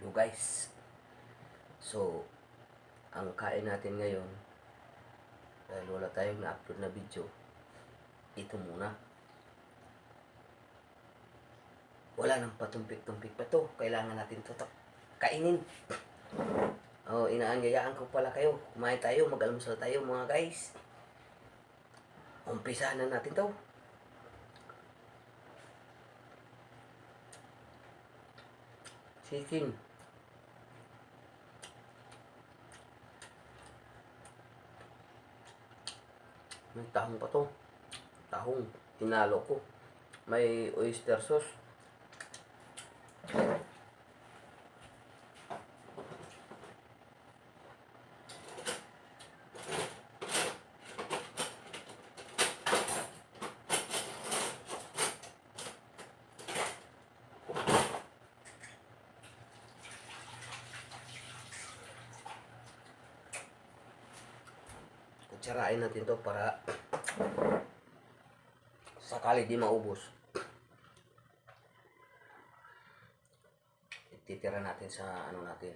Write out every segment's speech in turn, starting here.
Hello guys. So, ang kain natin ngayon, dahil wala tayong na-upload na video, ito muna. Wala nang patumpik-tumpik pa to. Kailangan natin to kainin. Oh, inaanyayaan ko pala kayo. Kumain tayo, mag-almusal tayo mga guys. Umpisahan na natin to. Chicken. May tahong pa to. Tahong. Tinalo ko. May oyster sauce. Kutsarain natin to para sakali di maubos. Ititira natin sa ano natin.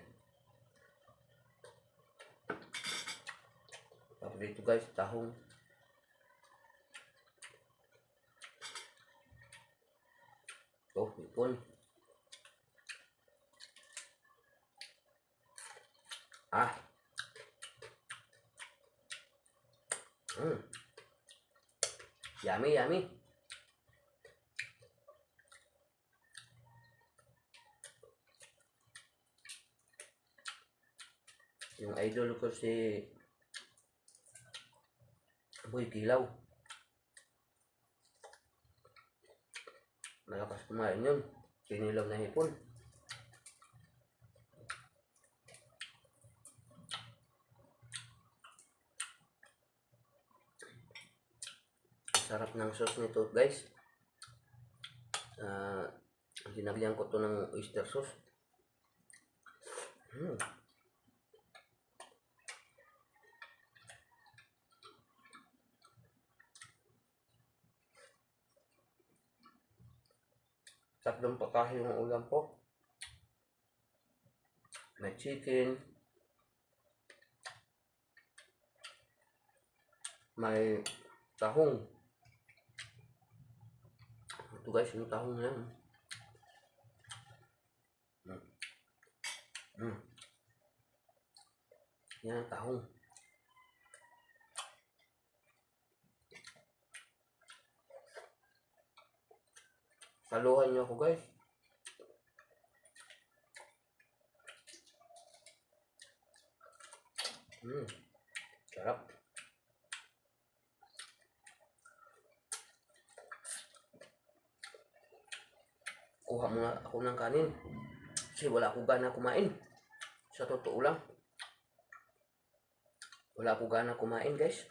Tapos dito guys, tahong. Oh, ipon. Ah. Yummy, yummy. Yung idol ko si Boy Kilaw. Malakas kumain yun. Kinilaw na hipon. Sarap ng sauce nito guys. Dinagyan ko to ng oyster sauce. Tatlong patahe yung ulam ko. May chicken. May tahong. Ito guys, yung tahong na yan. Yan ang tahong. Saluhan nyo ako guys. Sarap. Kuha muna ako ng kanin. Kasi wala akong gana kumain. Sa totoo lang. Wala akong gana kumain guys.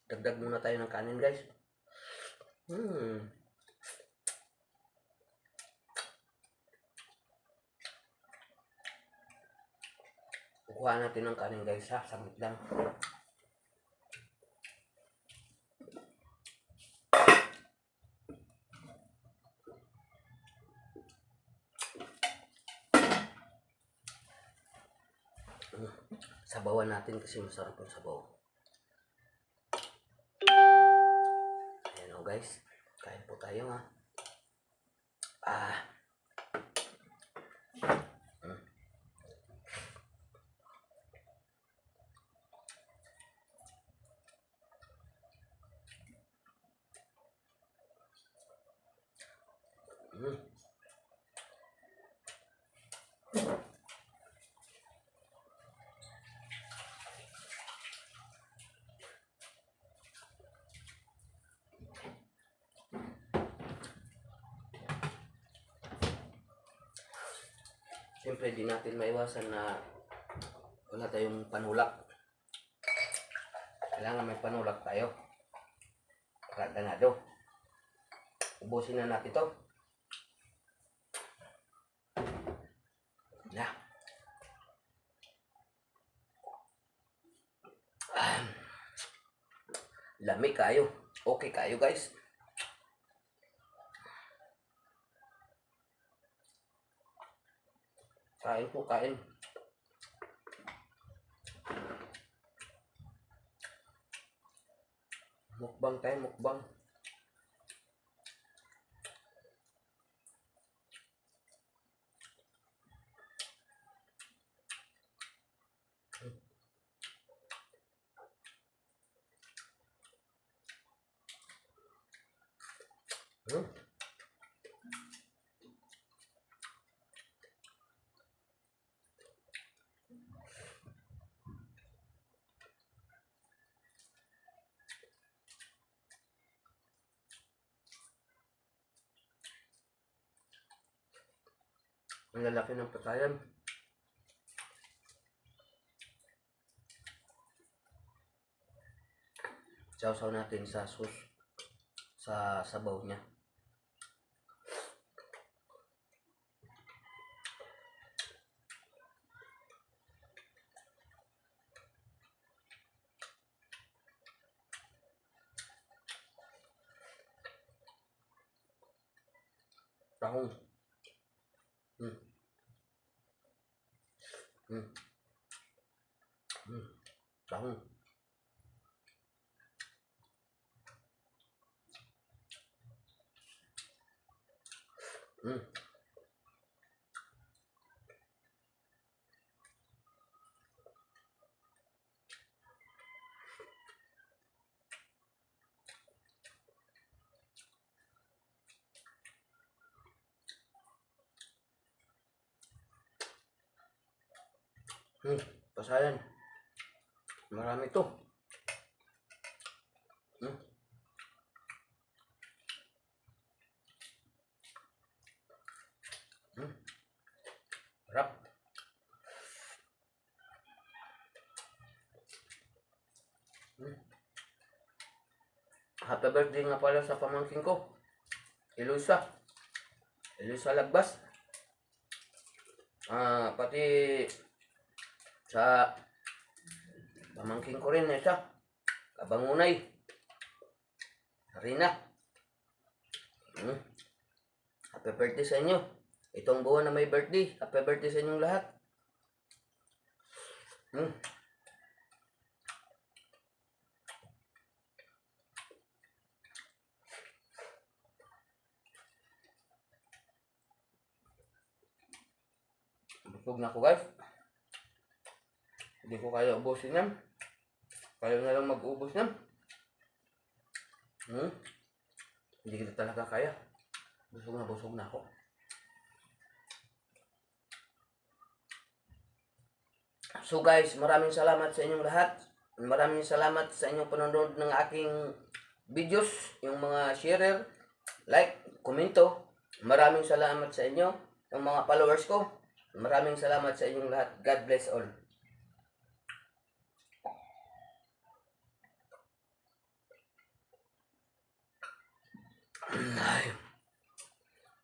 Dagdag muna tayo ng kanin guys. Kuha natin ng kanin guys ha. Saglit lang. Sabawan natin kasi masarap yung sabaw. Ayan o guys. Kain po tayo ha. Siyempre di natin maiwasan na wala tayong panulak. Kailangan may panulak tayo. Para ganado. Ubusin na natin ito. Na. Lami kayo. Okay kayo guys. Kain po, kain. Mukbang tayo, mukbang. Hmm. Ang lalaki ng patayan. Sausaw natin sa sauce, sa sabaw niya. Tahong. Hmm. Hmm. Hmm. Tahong. Hmm. Hmm. Pasayan. Marami to. Hmm. Hmm. Sarap. Hmm. Happy birthday nga pala sa pamangkin ko. Eloisa. Eloisa Lagbas. Pati sa pamangkin ko rin isa. Kabangunay. Rina. Hmm. Happy birthday sa inyo. Itong buwan na may birthday. Happy birthday sa inyong lahat. Hmm. Busog na ako guys. Hindi ko kaya ubusin yan. Kayo na lang mag-ubos yan. Hmm. Hindi kita talaga kaya. Busog na ako. So guys, maraming salamat sa inyong lahat. Maraming salamat sa inyong panonood ng aking videos, yung mga sharer, like, komento. Maraming salamat sa inyo, yung mga followers ko. Maraming salamat sa inyong lahat. God bless all.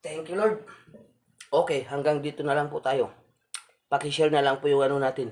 Thank you Lord. Okay, hanggang dito na lang po tayo. Paki-share na lang po yung ano natin.